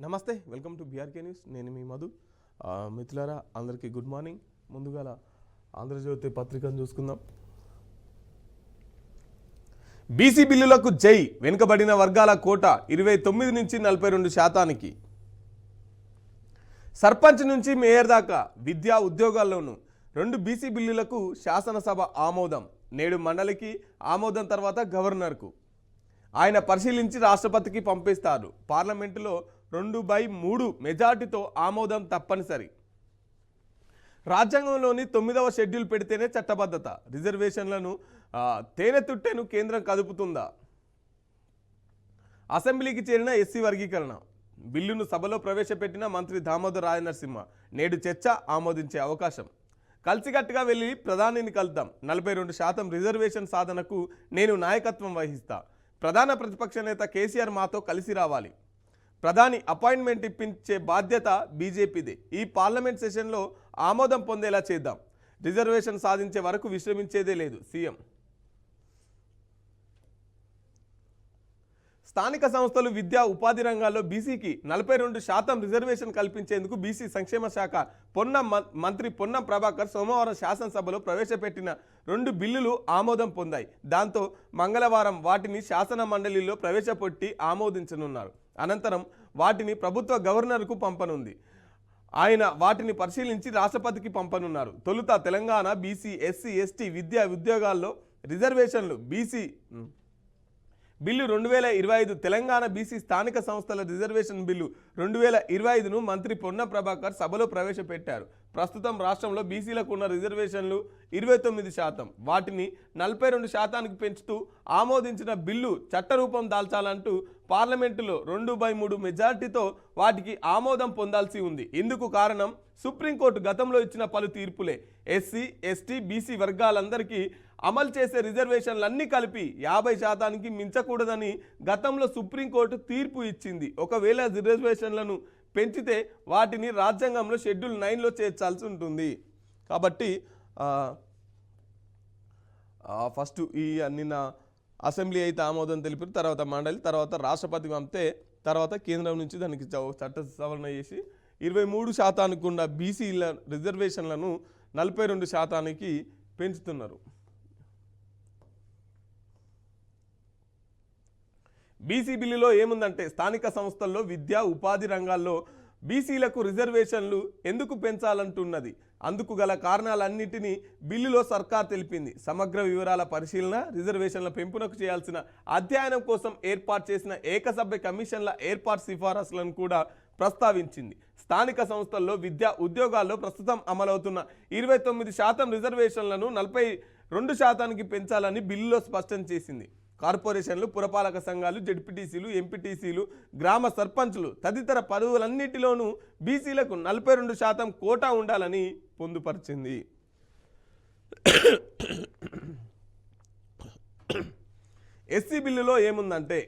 నమస్తే, welcome to BRK news. నేను మీ మధు. మిత్రులారా, అందరికీ గుడ్ మార్నింగ్. ముందుగా ఆంధ్రజ్యోతి పత్రికను చూసుకుందాం. బీసీ బిల్లులకు జై, వెనుకబడిన వర్గాల కోట 29 నుంచి 42%. సర్పంచ్ నుంచి మేయర్ దాకా విద్యా ఉద్యోగాల్లోనూ 2 బీసీ బిల్లులకు శాసనసభ ఆమోదం. నేడు మండలికి ఆమోదం తర్వాత గవర్నర్కు ఆయన పరిశీలించి రాష్ట్రపతికి పంపిస్తారు. పార్లమెంటులో 2/3 మెజార్టీతో ఆమోదం తప్పనిసరి. రాజ్యాంగంలోని 9వ షెడ్యూల్ పెడితేనే చట్టబద్ధత. రిజర్వేషన్లను తేనెతుట్టెను కేంద్రం కదుపుతుందా? అసెంబ్లీకి చేరిన ఎస్సీ వర్గీకరణ బిల్లును సభలో ప్రవేశపెట్టిన మంత్రి దామోదర్ రాజనరసింహ. నేడు చర్చ, ఆమోదించే అవకాశం. కలిసికట్టుగా వెళ్ళి ప్రధానిని కలుద్దాం. 42% రిజర్వేషన్ సాధనకు నేను నాయకత్వం వహిస్తా. ప్రధాన ప్రతిపక్ష నేత కేసీఆర్ మాతో కలిసి రావాలి. ప్రధాని అపాయింట్మెంట్ ఇప్పించే బాధ్యత బీజేపీదే. ఈ పార్లమెంట్ సెషన్లో ఆమోదం పొందేలా చేద్దాం. రిజర్వేషన్ సాధించే వరకు విశ్రమించేదే లేదు సీఎం. స్థానిక సంస్థలు, విద్యా, ఉపాధి రంగాల్లో బీసీకి 42% రిజర్వేషన్ కల్పించేందుకు బీసీ సంక్షేమ శాఖ మంత్రి పొన్నం ప్రభాకర్ సోమవారం శాసనసభలో ప్రవేశపెట్టిన 2 బిల్లులు ఆమోదం పొందాయి. దాంతో మంగళవారం వాటిని శాసన మండలిలో ప్రవేశపెట్టి ఆమోదించనున్నారు. అనంతరం వాటిని ప్రభుత్వ గవర్నర్కు పంపనుంది. ఆయన వాటిని పరిశీలించి రాష్ట్రపతికి పంపనున్నారు. తొలుత తెలంగాణ బీసీ, ఎస్సీ, ఎస్టీ విద్యా ఉద్యోగాల్లో రిజర్వేషన్లు బీసీ బిల్లు 2025, తెలంగాణ బీసీ స్థానిక సంస్థల రిజర్వేషన్ బిల్లు 2025ను మంత్రి పొన్నం ప్రభాకర్ సభలో ప్రవేశపెట్టారు. ప్రస్తుతం రాష్ట్రంలో బీసీలకు ఉన్న రిజర్వేషన్లు 29%. వాటిని 42%కి పెంచుతూ ఆమోదించిన బిల్లు చట్టరూపం దాల్చాలంటూ పార్లమెంటులో 2/3 మెజార్టీతో వాటికి ఆమోదం పొందాల్సి ఉంది. ఇందుకు కారణం సుప్రీంకోర్టు గతంలో ఇచ్చిన పలు తీర్పులే. ఎస్సీ, ఎస్టీ, బీసీ వర్గాలందరికీ అమలు చేసే రిజర్వేషన్లన్నీ కలిపి 50%కి మించకూడదని గతంలో సుప్రీంకోర్టు తీర్పు ఇచ్చింది. ఒకవేళ రిజర్వేషన్లను పెంచితే వాటిని రాజ్యాంగంలో షెడ్యూల్ 9లో చేర్చాల్సి ఉంటుంది. కాబట్టి ఫస్ట్ ఈ నిన్న అసెంబ్లీ అయితే ఆమోదం తెలిపారు, తర్వాత మండలి, తర్వాత రాష్ట్రపతి పంపితే తర్వాత కేంద్రం నుంచి దానికి చట్ట సవరణ చేసి 23% ఉన్న బీసీల రిజర్వేషన్లను 42%కి పెంచుతున్నారు. బీసీ బిల్లులో ఏముందంటే, స్థానిక సంస్థల్లో, విద్యా, ఉపాధి రంగాల్లో బీసీలకు రిజర్వేషన్లు ఎందుకు పెంచాలంటున్నది. అందుకు గల కారణాలన్నింటినీ బిల్లులో సర్కార్ తెలిపింది. సమగ్ర వివరాల పరిశీలన, రిజర్వేషన్ల పెంపునకు చేయాల్సిన అధ్యయనం కోసం ఏర్పాటు చేసిన ఏకసభ్య కమిషన్ల ఏర్పాటు సిఫారసులను కూడా ప్రస్తావించింది. స్థానిక సంస్థల్లో, విద్యా ఉద్యోగాల్లో ప్రస్తుతం అమలవుతున్న 29% రిజర్వేషన్లను 42%కి పెంచాలని బిల్లులో స్పష్టం చేసింది. కార్పొరేషన్లు, పురపాలక సంఘాలు, జెడ్పీటీసీలు, ఎంపీటీసీలు, గ్రామ సర్పంచ్లు తదితర పదవులన్నిటిలోనూ బీసీలకు 42% కోటా ఉండాలని పొందుపరిచింది. ఎస్సీ బిల్లులో ఏముందంటే,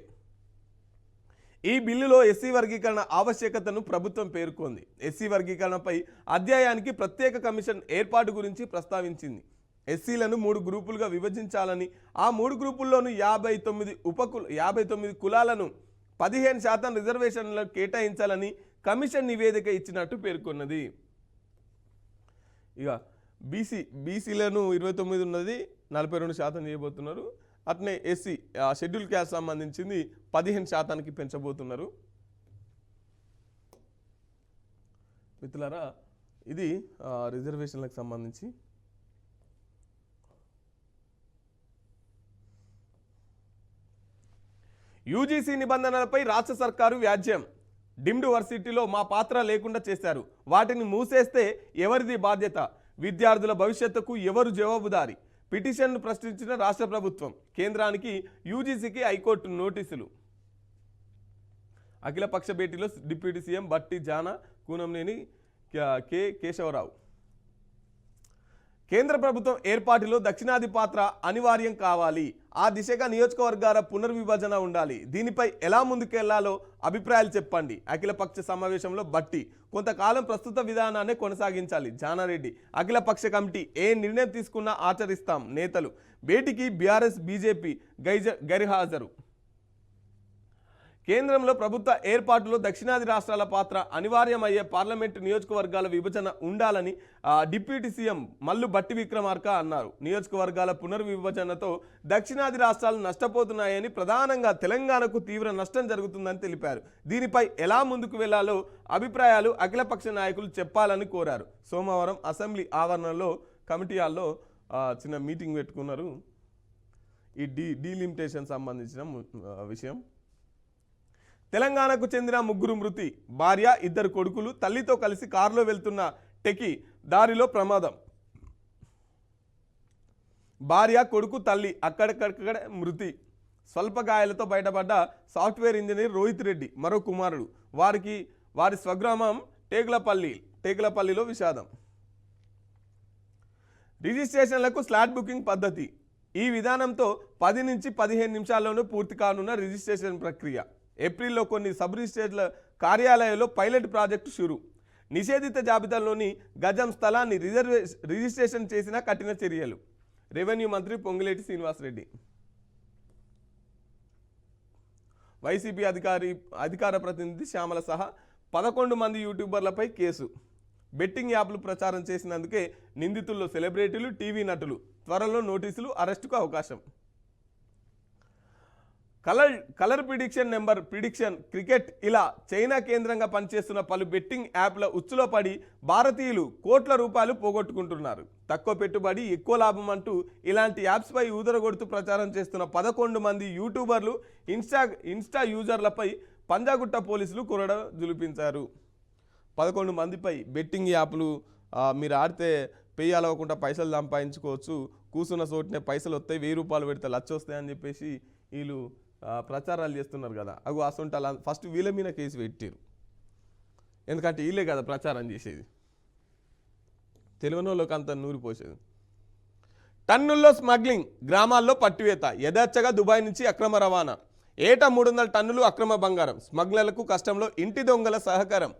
ఈ బిల్లులో ఎస్సీ వర్గీకరణ ఆవశ్యకతను ప్రభుత్వం పేర్కొంది. ఎస్సీ వర్గీకరణపై అధ్యయనానికి ప్రత్యేక కమిషన్ ఏర్పాటు గురించి ప్రస్తావించింది. ఎస్సీలను 3 గ్రూపులుగా విభజించాలని, ఆ 3 గ్రూపుల్లోనూ 59 కులాలను 15% రిజర్వేషన్లకు కేటాయించాలని కమిషన్ నివేదిక ఇచ్చినట్టు పేర్కొన్నది. ఇక బీసీలను 29 ఉన్నది 42% చేయబోతున్నారు. అట్నే ఎస్సీ షెడ్యూల్ క్యాస్ట్ సంబంధించింది 15%కి పెంచబోతున్నారు. మిత్రులారా, ఇది రిజర్వేషన్లకు సంబంధించి. యూజీసీ నిబంధనలపై రాష్ట్ర సర్కారు వ్యాజ్యం. డిమ్డ్ వర్సిటీలో మా పాత్ర లేకుండా చేశారు. వాటిని మూసేస్తే ఎవరిది బాధ్యత? విద్యార్థుల భవిష్యత్తుకు ఎవరు జవాబుదారి? పిటిషన్ను ప్రశ్నించిన రాష్ట్ర ప్రభుత్వం. కేంద్రానికి, యూజీసీకి హైకోర్టు నోటీసులు. అఖిలపక్ష భేటీలో డిప్యూటీ సీఎం బట్టి జానా, కూనంనేని కేశవరావు. కేంద్ర ప్రభుత్వం ఏర్పాటులో దక్షిణాది పాత్ర అనివార్యం కావాలి. ఆ దిశగా నియోజకవర్గాల పునర్విభజన ఉండాలి. దీనిపై ఎలా ముందుకెళ్లాలో అభిప్రాయాలు చెప్పండి. అఖిలపక్ష సమావేశంలో బట్టి. కొంతకాలం ప్రస్తుత విధానాన్ని కొనసాగించాలి. జానారెడ్డి. అఖిలపక్ష కమిటీ ఏ నిర్ణయం తీసుకున్నా ఆచరిస్తాం నేతలు. భేటీకి బీఆర్ఎస్, బీజేపీ గైర్హాజరు. కేంద్రంలో ప్రభుత్వ ఏర్పాటులో దక్షిణాది రాష్ట్రాల పాత్ర అనివార్యమయ్యే పార్లమెంటు నియోజకవర్గాల విభజన ఉండాలని డిప్యూటీ సీఎం మల్లు భట్టి విక్రమార్క అన్నారు. నియోజకవర్గాల పునర్విభజనతో దక్షిణాది రాష్ట్రాలు నష్టపోతున్నాయని, ప్రధానంగా తెలంగాణకు తీవ్ర నష్టం జరుగుతుందని తెలిపారు. దీనిపై ఎలా ముందుకు వెళ్లాలో అభిప్రాయాలు అఖిలపక్ష నాయకులు చెప్పాలని కోరారు. సోమవారం అసెంబ్లీ ఆవరణలో కమిటీ హాల్లో చిన్న మీటింగ్ పెట్టుకున్నారు. ఈ డీలిమిటేషన్ సంబంధించిన విషయం. తెలంగాణకు చెందిన 3 మృతి, భార్య 2 కొడుకులు తల్లితో కలిసి కారులో వెళ్తున్న టెకి దారిలో ప్రమాదం. భార్య, కొడుకు, తల్లి అక్కడికక్కడే మృతి. స్వల్ప గాయాలతో బయటపడ్డ సాఫ్ట్వేర్ ఇంజనీర్ రోహిత్ రెడ్డి మరో కుమారుడు. వారి స్వగ్రామం టేకులపల్లిలో విషాదం. రిజిస్ట్రేషన్లకు స్లాట్ బుకింగ్ పద్ధతి. ఈ విధానంతో 10 నుంచి 15 నిమిషాల్లోనూ పూర్తి కానున్న రిజిస్ట్రేషన్ ప్రక్రియ. ఏప్రిల్లో కొన్ని సబ్ రిజిస్ట్రేషన్ల కార్యాలయాల్లో పైలట్ ప్రాజెక్టు షురు. నిషేధిత జాబితాలోని గజం స్థలాన్ని రిజిస్ట్రేషన్ చేసిన కఠిన చర్యలు. రెవెన్యూ మంత్రి పొంగులేటి శ్రీనివాసరెడ్డి. వైసీపీ అధికార ప్రతినిధి శ్యామల సహా 11 మంది యూట్యూబర్లపై కేసు. బెట్టింగ్ యాప్లు ప్రచారం చేసినందుకే నిందితుల్లో సెలబ్రిటీలు, టీవీ నటులు. త్వరలో నోటీసులు, అరెస్టుకు అవకాశం. కలర్ ప్రిడిక్షన్ క్రికెట్ ఇలా చైనా కేంద్రంగా పనిచేస్తున్న పలు బెట్టింగ్ యాప్ల ఉచ్చులో పడి భారతీయులు కోట్ల రూపాయలు పోగొట్టుకుంటున్నారు. తక్కువ పెట్టుబడి ఎక్కువ లాభం అంటూ ఇలాంటి యాప్స్పై ఊదరగొడుతూ ప్రచారం చేస్తున్న 11 మంది యూట్యూబర్లు, ఇన్స్టా యూజర్లపై పంజాగుట్ట పోలీసులు కొరడ జులిపించారు. 11 మందిపై బెట్టింగ్ యాప్లు మీరు ఆడితే పెయ్యాలవ్వకుండా పైసలు సంపాదించుకోవచ్చు, కూసున్న చోటనే పైసలు వస్తాయి, 1000 రూపాయలు పెడితే లక్ష వస్తాయి అని చెప్పేసి వీళ్ళు ప్రచారాలు చేస్తున్నారు కదా. అసొంటి అలా ఫస్ట్ వీళ్ళ మీద కేసు పెట్టారు. ఎందుకంటే వీళ్ళే కదా ప్రచారం చేసేది, తెలియని వాళ్ళకి అంత నూరిపోసేది. టన్నుల్లో స్మగ్లింగ్, గ్రామాల్లో పట్టివేత. యథేచ్ఛగా దుబాయ్ నుంచి అక్రమ రవాణా. ఏటా 300 టన్నులు అక్రమ బంగారం. స్మగ్లర్లకు కష్టంలో ఇంటి దొంగల సహకారం.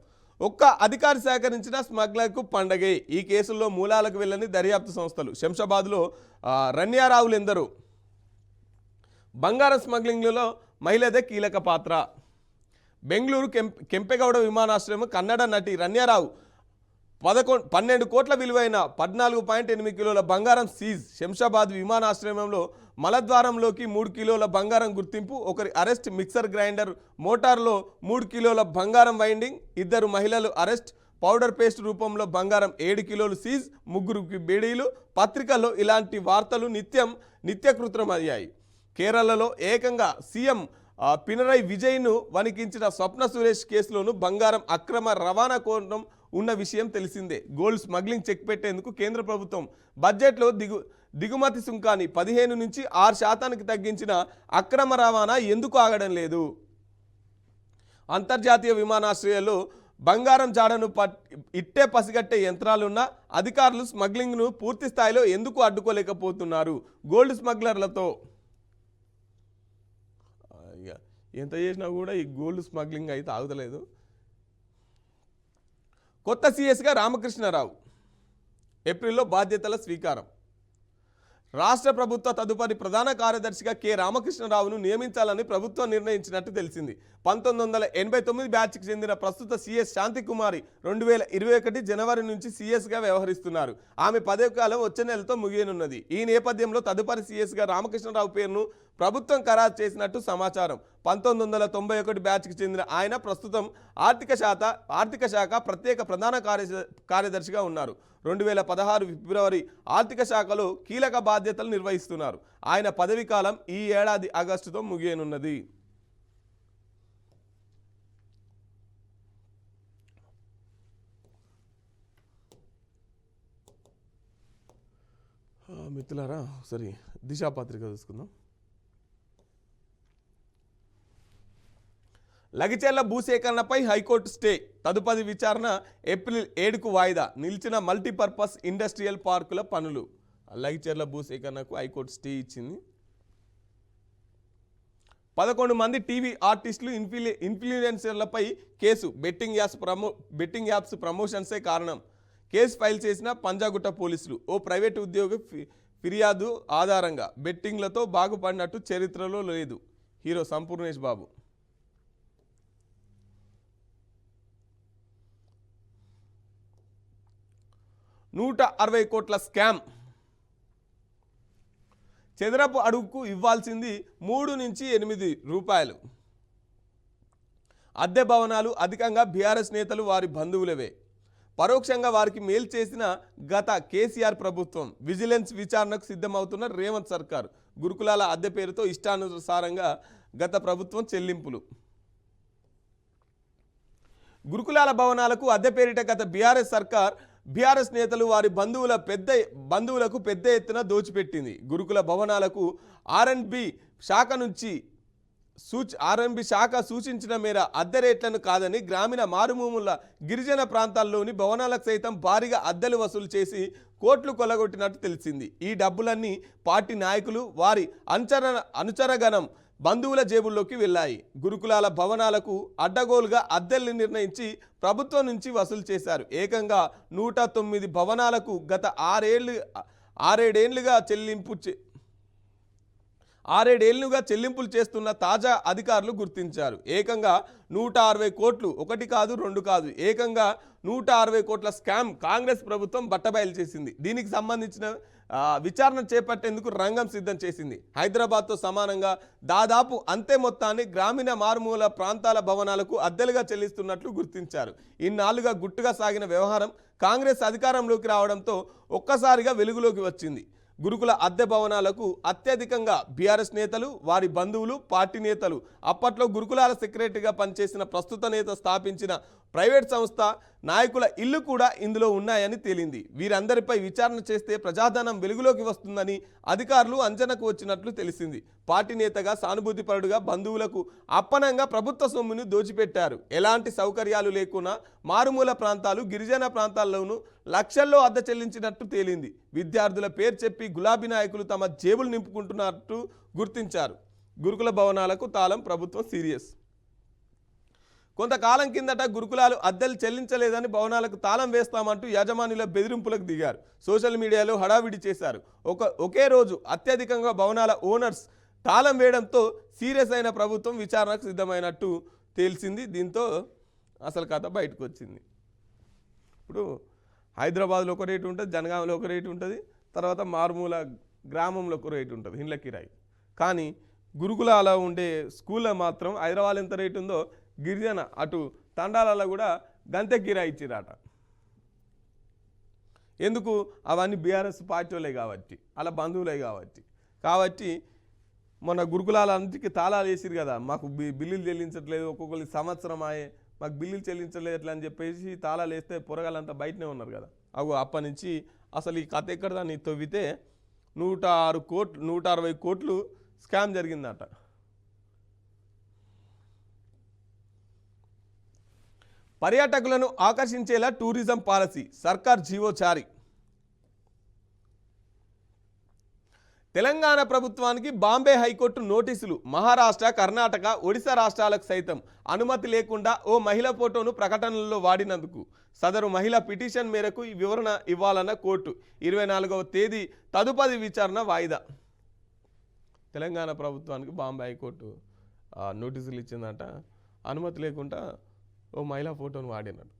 ఒక్క అధికారి సేకరించిన స్మగ్లర్కు పండగే. ఈ కేసుల్లో మూలాలకు వెళ్ళని దర్యాప్తు సంస్థలు. శంషాబాద్లో రన్యారావులు ఎందరో. బంగారం స్మగ్లింగ్లో మహిళదే కీలక పాత్ర. బెంగళూరు కెంపెగౌడ విమానాశ్రయం కన్నడ నటి రన్యారావు 12 కోట్ల విలువైన 14.8 కిలోల బంగారం సీజ్. శంషాబాద్ విమానాశ్రయంలో మలద్వారంలోకి 3 కిలోల బంగారం గుర్తింపు. ఒకరి అరెస్ట్. మిక్సర్ గ్రైండర్ మోటార్లో 3 కిలోల బంగారం వైండింగ్. 2 మహిళలు అరెస్ట్. పౌడర్ పేస్ట్ రూపంలో బంగారం 7 కిలోలు సీజ్. 3 బేడీలు. పత్రికల్లో ఇలాంటి వార్తలు నిత్యకృతమయ్యాయి. కేరళలో ఏకంగా సీఎం పినరై విజయ్ను వణికించిన స్వప్న సురేష్ కేసులోనూ బంగారం అక్రమ రవాణా కోణం ఉన్న విషయం తెలిసిందే. గోల్డ్ స్మగ్లింగ్ చెక్ పెట్టేందుకు కేంద్ర ప్రభుత్వం బడ్జెట్లో దిగుమతి సుంకాన్ని 15 నుంచి 6% తగ్గించిన అక్రమ రవాణా ఎందుకు ఆగడం లేదు? అంతర్జాతీయ విమానాశ్రయాల్లో బంగారం జాడను ఇట్టే పసిగట్టే యంత్రాలున్న అధికారులు స్మగ్లింగ్ను పూర్తి స్థాయిలో ఎందుకు అడ్డుకోలేకపోతున్నారు? గోల్డ్ స్మగ్లర్లతో ఎంత చేసినా కూడా ఈ గోల్డ్ స్మగ్లింగ్ అయితే ఆగుతలేదు. కొత్త సీఎస్గా రామకృష్ణరావు. ఏప్రిల్లో బాధ్యతల స్వీకారం. రాష్ట్ర ప్రభుత్వ తదుపరి ప్రధాన కార్యదర్శిగా కె రామకృష్ణరావును నియమించాలని ప్రభుత్వం నిర్ణయించినట్టు తెలిసింది. 1989 బ్యాచ్కి చెందిన ప్రస్తుత సీఎస్ శాంతికుమారి 2021 జనవరి నుంచి సీఎస్గా వ్యవహరిస్తున్నారు. ఆమె పదవి కాలం వచ్చే నెలతో ముగియనున్నది. ఈ నేపథ్యంలో తదుపరి సీఎస్గా రామకృష్ణరావు పేరును ప్రభుత్వం ఖరారు చేసినట్టు సమాచారం. 1991 బ్యాచ్కి చెందిన ఆయన ప్రస్తుతం ఆర్థిక శాఖ ప్రత్యేక ప్రధాన కార్యదర్శిగా ఉన్నారు. 2016 ఫిబ్రవరి ఆర్థిక శాఖలో కీలక బాధ్యతలు నిర్వహిస్తున్నారు. ఆయన పదవీ కాలం ఈ ఏడాది ఆగస్టుతో ముగియనున్నది. మిత్రులారా, సరే దిశా పత్రిక చూసుకుందాం. Lagacherla భూసేకరణపై high court stay. తదుపరి విచారణ ఏప్రిల్ 7కు వాయిదా. నిలిచిన మల్టీపర్పస్ ఇండస్ట్రియల్ పార్కుల పనులు. లగిచెర్ల భూసేకరణకు హైకోర్టు స్టే ఇచ్చింది. 11 మంది టీవీ ఆర్టిస్టులు, ఇన్ఫ్లుయెన్సర్లపై కేసు. బెట్టింగ్ యాప్స్ ప్రమోషన్సే కారణం. కేసు ఫైల్ చేసిన పంజాగుట్ట పోలీసులు. ఓ ప్రైవేటు ఉద్యోగి ఫిర్యాదు ఆధారంగా బెట్టింగ్లతో బాగుపడినట్టు చరిత్రలో లేదు. హీరో సంపూర్ణేష్ బాబు. 160 కోట్ల స్కామ్. చదరపు అడుగుకు ఇవ్వాల్సింది 3 నుంచి 8 రూపాయలు. అద్దె భవనాలు అధికంగా బీఆర్ఎస్ నేతలు వారి బంధువులవే. పరోక్షంగా వారికి మేలు చేసిన గత కేసీఆర్ ప్రభుత్వం. విజిలెన్స్ విచారణకు సిద్ధమవుతున్న రేవంత్ సర్కార్. గురుకులాల అద్దె పేరుతో ఇష్టానుసారంగా గత ప్రభుత్వం చెల్లింపులు. గురుకులాల భవనాలకు అద్దె పేరిట గత బీఆర్ఎస్ సర్కార్ బీఆర్ఎస్ నేతలు వారి బంధువులకు పెద్ద ఎత్తున దోచిపెట్టింది. గురుకుల భవనాలకు ఆర్ఎండ్బి శాఖ సూచించిన మేర అద్దె రేట్లను కాదని గ్రామీణ మారుమూల గిరిజన ప్రాంతాల్లోని భవనాలకు సైతం భారీగా అద్దెలు వసూలు చేసి కోట్లు కొల్లగొట్టినట్టు తెలిసింది. ఈ డబ్బులన్నీ పార్టీ నాయకులు వారి అనుచరగణం బంధువుల జేబుల్లోకి వెళ్ళాయి. గురుకులాల భవనాలకు అడ్డగోలుగా అద్దెల్ని నిర్ణయించి ప్రభుత్వం నుంచి వసూలు చేశారు. ఏకంగా 109 భవనాలకు గత 6 ఏళ్లుగా చెల్లింపులు చేస్తున్న తాజా అధికారులు గుర్తించారు. ఏకంగా 160 కోట్లు, 1 కాదు 2 కాదు, ఏకంగా 160 కోట్ల స్కామ్ కాంగ్రెస్ ప్రభుత్వం బట్టబయలు చేసింది. దీనికి సంబంధించిన విచారణ చేపట్టేందుకు రంగం సిద్ధం చేసింది. హైదరాబాద్తో సమానంగా దాదాపు అంతే మొత్తాన్ని గ్రామీణ మారుమూల ప్రాంతాల భవనాలకు అద్దెలుగా చెల్లిస్తున్నట్లు గుర్తించారు. ఇన్నాళ్లుగా గుట్టుగా సాగిన వ్యవహారం కాంగ్రెస్ అధికారంలోకి రావడంతో ఒక్కసారిగా వెలుగులోకి వచ్చింది. గురుకుల అద్దె భవనాలకు అత్యధికంగా బీఆర్ఎస్ నేతలు వారి బంధువులు పార్టీ నేతలు. అప్పట్లో గురుకులాల సెక్రటరీగా పనిచేసిన ప్రస్తుత నేత స్థాపించిన ప్రైవేట్ సంస్థ నాయకుల ఇల్లు కూడా ఇందులో ఉన్నాయని తేలింది. వీరందరిపై విచారణ చేస్తే ప్రజాధనం వెలుగులోకి వస్తుందని అధికారులు అంచనాకు వచ్చినట్లు తెలిసింది. పార్టీ నేతగా సానుభూతిపరుడుగా బంధువులకు అప్పనంగా ప్రభుత్వ సొమ్మును దోచిపెట్టారు. ఎలాంటి సౌకర్యాలు లేకున్నా మారుమూల ప్రాంతాలు గిరిజన ప్రాంతాల్లోనూ లక్షల్లో అద్దె చెల్లించినట్టు తేలింది. విద్యార్థుల పేరు చెప్పి గులాబీ నాయకులు తమ జేబులు నింపుకుంటున్నట్టు గుర్తించారు. గురుకుల భవనాలకు తాళం ప్రభుత్వం సీరియస్. కొంతకాలం కిందట గురుకులాలు అద్దెలు చెల్లించలేదని భవనాలకు తాళం వేస్తామంటూ యాజమాన్యుల బెదిరింపులకు దిగారు. సోషల్ మీడియాలో హడావిడి చేశారు. ఒకే రోజు అత్యధికంగా భవనాల ఓనర్స్ తాళం వేయడంతో సీరియస్ అయిన ప్రభుత్వం విచారణకు సిద్ధమైనట్టు తేల్చింది. దీంతో అసలు కథ బయటకు వచ్చింది. ఇప్పుడు హైదరాబాద్లో ఒక రేటు ఉంటుంది, జనగాంలో ఒక రేటు ఉంటుంది, తర్వాత మారుమూల గ్రామంలో ఒక రేటు ఉంటుంది ఇండ్ల కిరాయి. కానీ గురుకులాల ఉండే స్కూల్లో మాత్రం హైదరాబాద్ ఎంత రేటు ఉందో గిరిజన అటు తండాలలో కూడా గంతే కిరాయి ఇచ్చిరాట. ఎందుకు? అవన్నీ బీఆర్ఎస్ పార్టీలే కాబట్టి, అలా బంధువులే కాబట్టి మొన్న గురుకులాలన్నిటికీ తాళాలు వేసిరు కదా, మాకు బిల్లులు చెల్లించట్లేదు, ఒక్కొక్కరికి సంవత్సరం అయ్యే మాకు బిల్లులు చెల్లించలేదు ఎట్లా అని చెప్పేసి తాళాలు వేస్తే పొరగాలంతా బయటనే ఉన్నారు కదా. అప్పటి నుంచి అసలు ఈ కథ ఎక్కడ దాన్ని తవ్వితే 160 కోట్లు స్కామ్ జరిగిందట. పర్యాటకులను ఆకర్షించేలా టూరిజం పాలసీ సర్కార్ జీవో జారీ. తెలంగాణ ప్రభుత్వానికి బాంబే హైకోర్టు నోటీసులు. మహారాష్ట్ర, కర్ణాటక, ఒడిశా రాష్ట్రాలకు సైతం అనుమతి లేకుండా ఓ మహిళ ఫోటోను ప్రకటనల్లో వాడినందుకు సదరు మహిళ పిటిషన్ మేరకు ఈ వివరణ ఇవ్వాలన్న కోర్టు. 24వ తేదీ తదుపరి విచారణ వాయిదా. తెలంగాణ ప్రభుత్వానికి బాంబే హైకోర్టు నోటీసులు ఇచ్చిందట. అనుమతి లేకుండా ఓ మహిళా ఫోటోను వాడినాడు.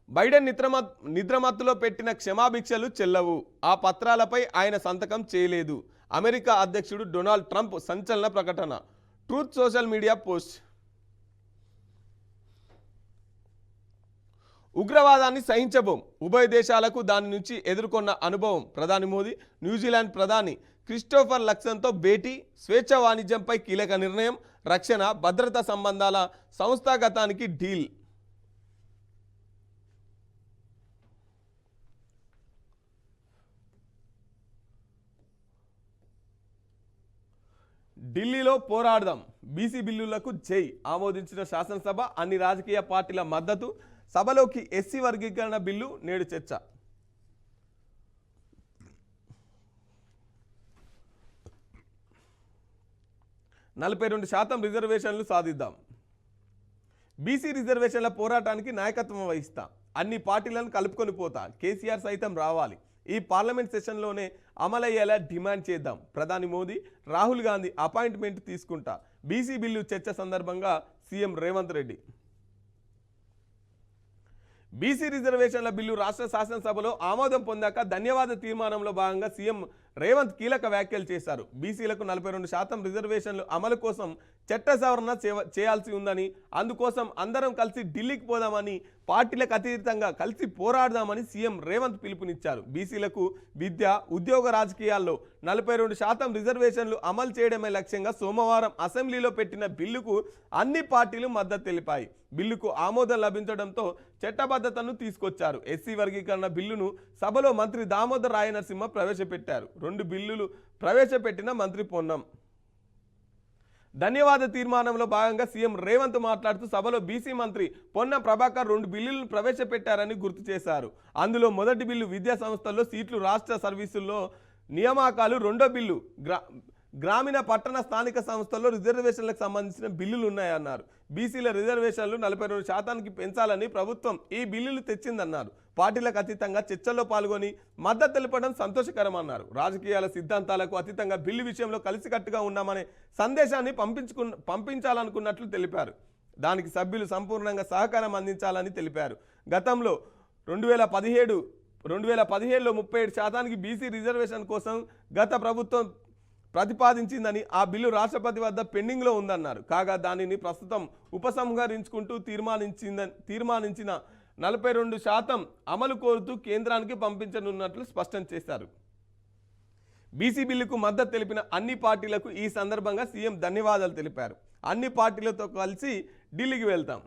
బైడెన్ నిద్రమత్తులో పెట్టిన క్షమాభిక్షలు చెల్లవు. ఆ పత్రాలపై ఆయన సంతకం చేయలేదు. అమెరికా అధ్యక్షుడు డొనాల్డ్ ట్రంప్ సంచలన ప్రకటన. Truth social media post. ఉగ్రవాదాన్ని సహించబోం. ఉభయ దేశాలకు దాని నుంచి ఎదుర్కొన్న అనుభవం. ప్రధాని మోదీ న్యూజిలాండ్ ప్రధాని క్రిస్టోఫర్ లక్సన్తో భేటీ. స్వేచ్ఛ వాణిజ్యంపై కీలక నిర్ణయం. రక్షణ భద్రతా సంబంధాల సంస్థాగతానికి డీల్. ఢిల్లీలో పోరాడదాం. బీసీ బిల్లులకు జై. ఆమోదించిన శాసనసభ. అన్ని రాజకీయ పార్టీల మద్దతు. సభలోకి ఎస్సీ వర్గీకరణ బిల్లు నేడు చర్చ. %42 రిజర్వేషన్లు సాధిద్దాం. బీసీ రిజర్వేషన్ల పోరాటానికి నాయకత్వం వహిస్తా. అన్ని పార్టీలను కలుపుకొని పోతా. కేసీఆర్ సైతం రావాలి. ఈ పార్లమెంట్ సెషన్లోనే అమలయ్యేలా డిమాండ్ చేద్దాం. ప్రధాని మోదీ, రాహుల్ గాంధీ అపాయింట్మెంట్ తీసుకుంటా. బీసీ బిల్లు చర్చ సందర్భంగా సీఎం రేవంత్ రెడ్డి. బీసీ రిజర్వేషన్ల బిల్లు రాష్ట్ర శాసనసభలో ఆమోదం పొందాక ధన్యవాద తీర్మానంలో భాగంగా సీఎం రేవంత్ కీలక వ్యాఖ్యలు చేశారు. బీసీలకు 42% రిజర్వేషన్లు అమలు కోసం చట్ట సవరణ చేయాల్సి ఉందని, అందుకోసం అందరం కలిసి ఢిల్లీకి పోదామని, పార్టీలకు అతీతంగా కలిసి పోరాడదామని సీఎం రేవంత్ పిలుపునిచ్చారు. బీసీలకు విద్య, ఉద్యోగ, రాజకీయాల్లో 42% రిజర్వేషన్లు అమలు చేయడమే లక్ష్యంగా సోమవారం అసెంబ్లీలో పెట్టిన బిల్లుకు అన్ని పార్టీలు మద్దతు తెలిపాయి. బిల్లుకు ఆమోదం లభించడంతో చట్టబద్ధతను తీసుకొచ్చారు. ఎస్సీ వర్గీకరణ బిల్లును సభలో మంత్రి దామోదర్ రాయనరసింహ ప్రవేశపెట్టారు. 2 బిల్లులు ప్రవేశపెట్టిన మంత్రి పొన్నం. ధన్యవాద తీర్మానంలో భాగంగా సీఎం రేవంత్ మాట్లాడుతూ సభలో బీసీ మంత్రి పొన్నం ప్రభాకర్ 2 బిల్లులను ప్రవేశపెట్టారని గుర్తు చేశారు. అందులో మొదటి బిల్లు విద్యా సంస్థల్లో సీట్లు, రాష్ట్ర సర్వీసుల్లో నియామకాలు, రెండో బిల్లు గ్రామీణ పట్టణ స్థానిక సంస్థల్లో రిజర్వేషన్లకు సంబంధించిన బిల్లులు ఉన్నాయన్నారు. బీసీల రిజర్వేషన్లు 42% పెంచాలని ప్రభుత్వం ఈ బిల్లులు తెచ్చిందన్నారు. పార్టీలకు అతీతంగా చర్చల్లో పాల్గొని మద్దతు తెలపడం సంతోషకరమన్నారు. రాజకీయాల సిద్ధాంతాలకు అతీతంగా బిల్లు విషయంలో కలిసికట్టుగా ఉన్నామనే సందేశాన్ని పంపించాలనుకున్నట్లు తెలిపారు. దానికి సభ్యులు సంపూర్ణంగా సహకారం అందించాలని తెలిపారు. గతంలో 2017లో 37% బీసీ రిజర్వేషన్ కోసం గత ప్రభుత్వం ప్రతిపాదించిందని, ఆ బిల్లు రాష్ట్రపతి వద్ద పెండింగ్లో ఉందన్నారు. కాగా దానిని ప్రస్తుతం ఉపసంహరించుకుంటూ తీర్మానించిన 42% అమలు కోరుతూ కేంద్రానికి పంపించనున్నట్లు స్పష్టం చేశారు. బీసీ బిల్లుకు మద్దతు తెలిపిన అన్ని పార్టీలకు ఈ సందర్భంగా సీఎం ధన్యవాదాలు తెలిపారు. అన్ని పార్టీలతో కలిసి ఢిల్లీకి వెళ్తాం.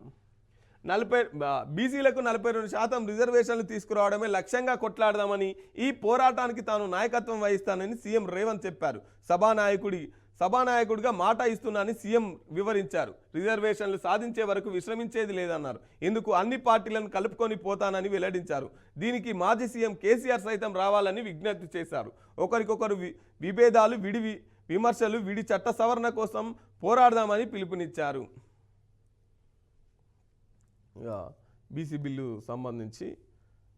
బీసీలకు 42% రిజర్వేషన్లు తీసుకురావడమే లక్ష్యంగా కొట్లాడదామని, ఈ పోరాటానికి తాను నాయకత్వం వహిస్తానని సీఎం రేవంత్ చెప్పారు. సభానాయకుడిగా మాట ఇస్తున్నానని సీఎం వివరించారు. రిజర్వేషన్లు సాధించే వరకు విశ్రమించేది లేదన్నారు. ఇందుకు అన్ని పార్టీలను కలుపుకొని పోతానని వెల్లడించారు. దీనికి మాజీ సీఎం కేసీఆర్ సైతం రావాలని విజ్ఞప్తి చేశారు. ఒకరికొకరు విభేదాలు విమర్శలు విడి చట్ట సవరణ కోసం పోరాడదామని పిలుపునిచ్చారు. బీసీ బిల్లు సంబంధించి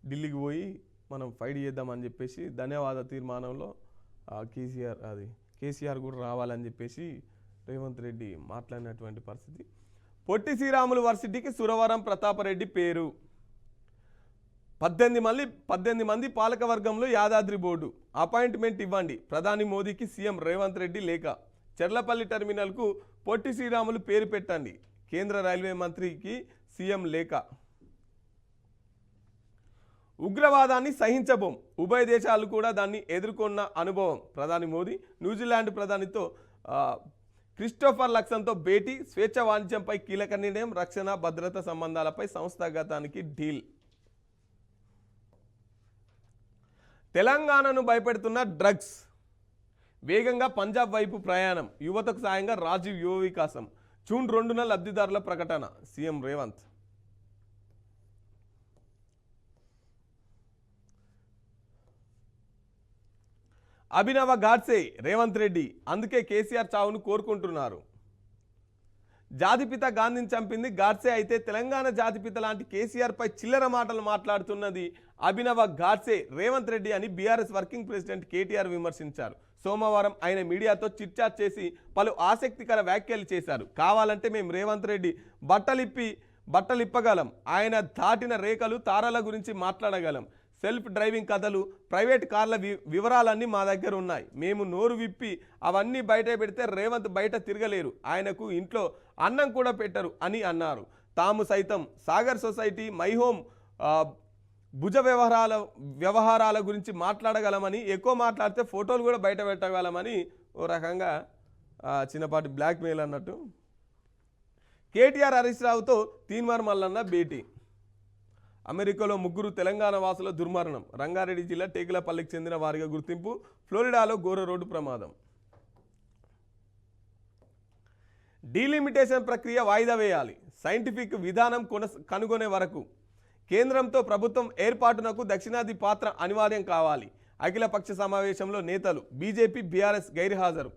ఢిల్లీకి పోయి మనం ఫైట్ చేద్దామని చెప్పేసి ధన్యవాద తీర్మానంలో కేసీఆర్ కూడా రావాలని చెప్పేసి రేవంత్ రెడ్డి మాట్లాడినటువంటి పరిస్థితి. పొట్టి శ్రీరాములు వర్సిటీకి సురవరం ప్రతాపరెడ్డి పేరు. 18 మంది పాలకవర్గంలో యాదాద్రి బోర్డు అపాయింట్మెంట్ ఇవ్వండి, ప్రధాని మోదీకి సీఎం రేవంత్ రెడ్డి లేఖ. చెర్లపల్లి టెర్మినల్కు పొట్టి శ్రీరాములు పేరు పెట్టండి, కేంద్ర రైల్వే మంత్రికి సీఎం లేఖ. ఉగ్రవాదాన్ని సహించబోం, ఉభయ దేశాలు కూడా దాన్ని ఎదుర్కొన్న అనుభవం. ప్రధాని మోదీ న్యూజిలాండ్ ప్రధానితో క్రిస్టోఫర్ లక్సన్తో భేటీ. స్వేచ్ఛ వాణిజ్యంపై కీలక నిర్ణయం, రక్షణ భద్రత సంబంధాలపై సంస్థాగతానికి డీల్. తెలంగాణను భయపెడుతున్న డ్రగ్స్, వేగంగా పంజాబ్ వైపు ప్రయాణం. యువతకు సాయంగా రాజీవ్ యువ వికాసం. జూన్ 2న లబ్ధిదారుల ప్రకటన. సీఎం రేవంత్. అభినవ గాడ్సే రేవంత్ రెడ్డి, అందుకే కేసీఆర్ చావును కోరుకుంటున్నారు. జాతిపిత గాంధీని చంపింది గాడ్సే అయితే తెలంగాణ జాతిపిత లాంటి కేసీఆర్పై చిల్లర మాటలు మాట్లాడుతున్నది అభినవ గాడ్సే రేవంత్ రెడ్డి అని బీఆర్ఎస్ వర్కింగ్ ప్రెసిడెంట్ కేటీఆర్ విమర్శించారు. సోమవారం ఆయన మీడియాతో చిట్చాట్ చేసి పలు ఆసక్తికర వ్యాఖ్యలు చేశారు. కావాలంటే మేము రేవంత్ రెడ్డి బట్టలిప్పగలం, ఆయన దాటిన రేఖలు తారల గురించి మాట్లాడగలం, సెల్ఫ్ డ్రైవింగ్ కథలు, ప్రైవేట్ కార్ల వివరాలన్నీ మా దగ్గర ఉన్నాయి. మేము నోరు విప్పి అవన్నీ బయట పెడితే రేవంత్ బయట తిరగలేరు, ఆయనకు ఇంట్లో అన్నం కూడా పెట్టరు అని అన్నారు. తాము సైతం సాగర్ సొసైటీ, మై హోమ్ భుజ వ్యవహారాల గురించి మాట్లాడగలమని, ఎక్కువ మాట్లాడితే ఫోటోలు కూడా బయట పెట్టగలమని ఓ రకంగా చిన్నపాటి బ్లాక్మెయిల్ అన్నట్టు. కేటీఆర్ హరీష్ రావుతో తీన్మార్ మల్లన్న భేటీ. అమెరికాలో 3 తెలంగాణ వాసుల దుర్మరణం. రంగారెడ్డి జిల్లా టేకులపల్లికి చెందిన వారిగా గుర్తింపు. ఫ్లోరిడాలో ఘోర రోడ్డు ప్రమాదం. డీలిమిటేషన్ ప్రక్రియ వాయిదా వేయాలి, సైంటిఫిక్ విధానం కనుగొనే వరకు. కేంద్రంతో ప్రభుత్వం ఏర్పాటునకు దక్షిణాది పాత్ర అనివార్యం కావాలి. అఖిలపక్ష సమావేశంలో నేతలు బీజేపీ, బీఆర్ఎస్ గైర్హాజరు.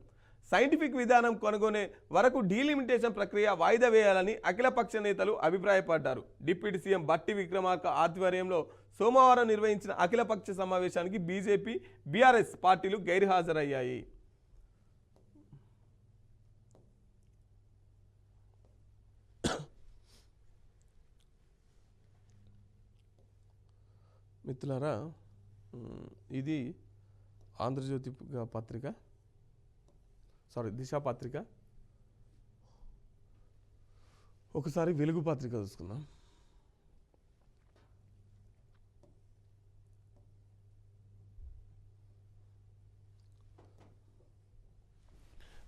సైంటిఫిక్ విధానం కనుగొనే వరకు డీలిమిటేషన్ ప్రక్రియ వాయిదా వేయాలని అఖిలపక్ష నేతలు అభిప్రాయపడ్డారు. డిప్యూటీ సీఎం బట్టి విక్రమార్క ఆధ్వర్యంలో సోమవారం నిర్వహించిన అఖిలపక్ష సమావేశానికి బీజేపీ, బీఆర్ఎస్ పార్టీలు గైర్హాజరయ్యాయి. మిత్రులారా, ఇది ఆంధ్రజ్యోతి పత్రిక, దిశ పత్రిక. ఒకసారి వెలుగు పత్రిక చూసుకుందాం.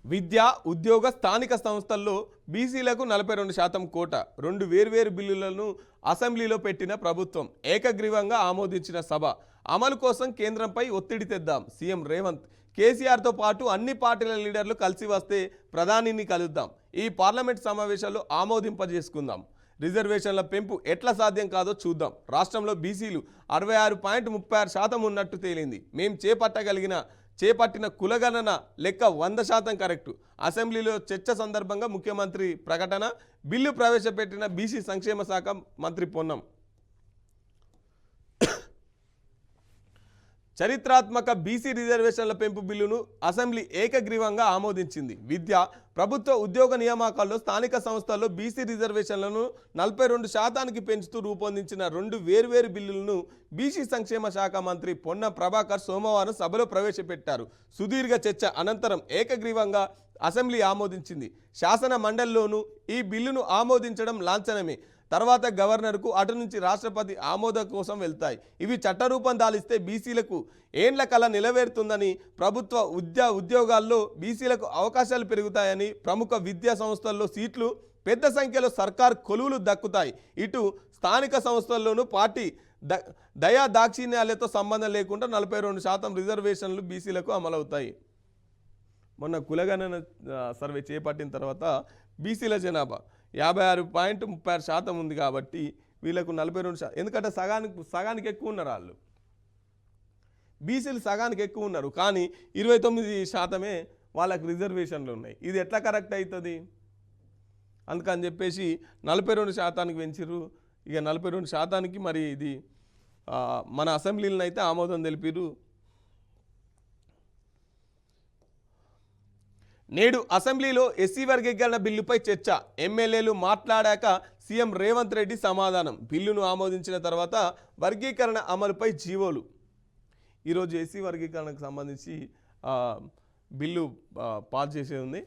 విద్య, ఉద్యోగ, స్థానిక సంస్థల్లో బీసీలకు 42% కోటా. 2 వేర్వేరు బిల్లులను అసెంబ్లీలో పెట్టిన ప్రభుత్వం, ఏకగ్రీవంగా ఆమోదించిన సభ. అమలు కోసం కేంద్రంపై ఒత్తిడి తెద్దాం. సీఎం రేవంత్. కేసీఆర్తో పాటు అన్ని పార్టీల లీడర్లు కలిసి వస్తే ప్రధానిని కలుద్దాం. ఈ పార్లమెంట్ సమావేశాల్లో ఆమోదింపజేసుకుందాం. రిజర్వేషన్ల పెంపు ఎట్లా సాధ్యం కాదో చూద్దాం. రాష్ట్రంలో బీసీలు 66.36% ఉన్నట్టు తేలింది. మేం చేపట్టిన కులగణన లెక్క 100% కరెక్టు. అసెంబ్లీలో చర్చ సందర్భంగా ముఖ్యమంత్రి ప్రకటన. బిల్లు ప్రవేశపెట్టిన బీసీ సంక్షేమ శాఖ మంత్రి పొన్నం. చరిత్రాత్మక బీసీ రిజర్వేషన్ల పెంపు బిల్లును అసెంబ్లీ ఏకగ్రీవంగా ఆమోదించింది. విద్య, ప్రభుత్వ ఉద్యోగ నియామకాల్లో స్థానిక సంస్థల్లో బీసీ రిజర్వేషన్లను 42% పెంచుతూ రూపొందించిన 2 వేర్వేరు బిల్లులను బీసీ సంక్షేమ శాఖ మంత్రి పొన్నం ప్రభాకర్ సోమవారం సభలో ప్రవేశపెట్టారు. సుదీర్ఘ చర్చ అనంతరం ఏకగ్రీవంగా అసెంబ్లీ ఆమోదించింది. శాసన మండలిలోనూ ఈ బిల్లును ఆమోదించడం లాంఛనమే. తర్వాత గవర్నర్కు, అటు నుంచి రాష్ట్రపతి ఆమోదం కోసం వెళ్తాయి. ఇవి చట్టరూపం దాలిస్తే బీసీలకు ఏండ్ల కళ నిలవేరుతుందని, ప్రభుత్వ ఉద్యోగాల్లో బీసీలకు అవకాశాలు పెరుగుతాయని, ప్రముఖ విద్యా సంస్థల్లో సీట్లు, పెద్ద సంఖ్యలో సర్కార్ కొలువులు దక్కుతాయి. ఇటు స్థానిక సంస్థల్లోనూ పార్టీ దయా దాక్షిణ్యాలతో సంబంధం లేకుండా 42% రిజర్వేషన్లు బీసీలకు అమలవుతాయి. మొన్న కులగణన సర్వే చేపట్టిన తర్వాత బీసీల జనాభా 56.36% ఉంది కాబట్టి వీళ్ళకు 42%. ఎందుకంటే సగానికి ఎక్కువ ఉన్నారు వాళ్ళు. బీసీలు సగానికి ఎక్కువ ఉన్నారు, కానీ 29% వాళ్ళకు రిజర్వేషన్లు ఉన్నాయి. ఇది ఎట్లా కరెక్ట్ అవుతుంది? అందుకని చెప్పేసి 42% పెంచిర్రు. ఇక 42% మరి ఇది మన అసెంబ్లీలను అయితే ఆమోదం తెలిపిరు. నేడు అసెంబ్లీలో ఎస్సీ వర్గీకరణ బిల్లుపై చర్చ. ఎమ్మెల్యేలు మాట్లాడాక సీఎం రేవంత్ రెడ్డి సమాధానం. బిల్లును ఆమోదించిన తర్వాత వర్గీకరణ అమలుపై జీవోలు. ఈరోజు ఎస్సీ వర్గీకరణకు సంబంధించి బిల్లు పాస్ చేసేది ఉంది.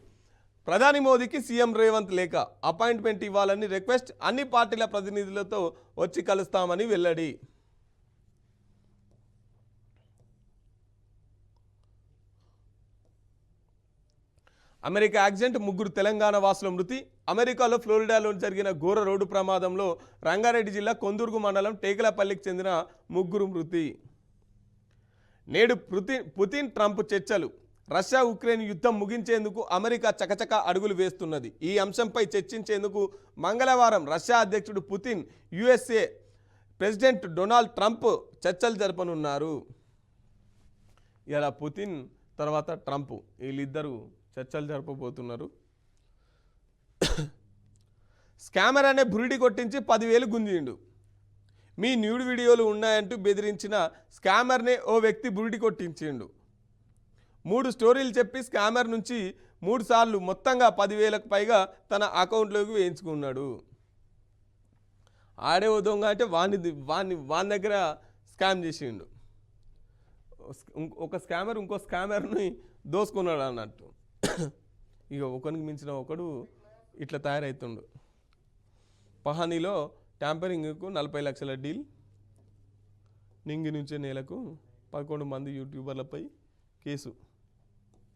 ప్రధాని మోదీకి సీఎం రేవంత్ లేఖ. అపాయింట్మెంట్ ఇవ్వాలని రిక్వెస్ట్. అన్ని పార్టీల ప్రతినిధులతో వచ్చి కలుస్తామని వెల్లడి. అమెరికా యాక్సిడెంట్, 3 తెలంగాణ వాసుల మృతి. అమెరికాలో ఫ్లోరిడాలో జరిగిన ఘోర రోడ్డు ప్రమాదంలో రంగారెడ్డి జిల్లా కొందుర్గు మండలం టేకలపల్లికి చెందిన 3 మృతి. నేడు పుతిన్ ట్రంప్ చర్చలు. రష్యా ఉక్రెయిన్ యుద్ధం ముగించేందుకు అమెరికా చకచక అడుగులు వేస్తున్నది. ఈ అంశంపై చర్చించేందుకు మంగళవారం రష్యా అధ్యక్షుడు Putin, USA president Donald Trump చర్చలు జరపనున్నారు. ఇలా పుతిన్ తర్వాత ట్రంప్ వీళ్ళిద్దరూ చర్చలు జరపబోతున్నారు. స్కామర్ అనే బురిడి కొట్టించి 10,000 గుంజిండు. మీ న్యూడ్ వీడియోలు ఉన్నాయంటూ బెదిరించిన స్కామర్నే ఓ వ్యక్తి బురిడి కొట్టించిండు. 3 స్టోరీలు చెప్పి స్కామర్ నుంచి 3 సార్లు మొత్తంగా 10,000కు పైగా తన అకౌంట్లోకి వేయించుకున్నాడు. ఆడే ఓ దొంగ అంటే వాని దగ్గర స్కామ్ చేసిండు. ఒక స్కామర్ ఇంకో స్కామర్ని దోసుకున్నాడు అన్నట్టు. ఇక ఒకరికి మించిన ఒకడు ఇట్లా తయారవుతుండు. పహానీలో ట్యాంపరింగ్కు 40 లక్షల డీల్. నింగి నుంచే నేలకు 11 మంది యూట్యూబర్లపై కేసు.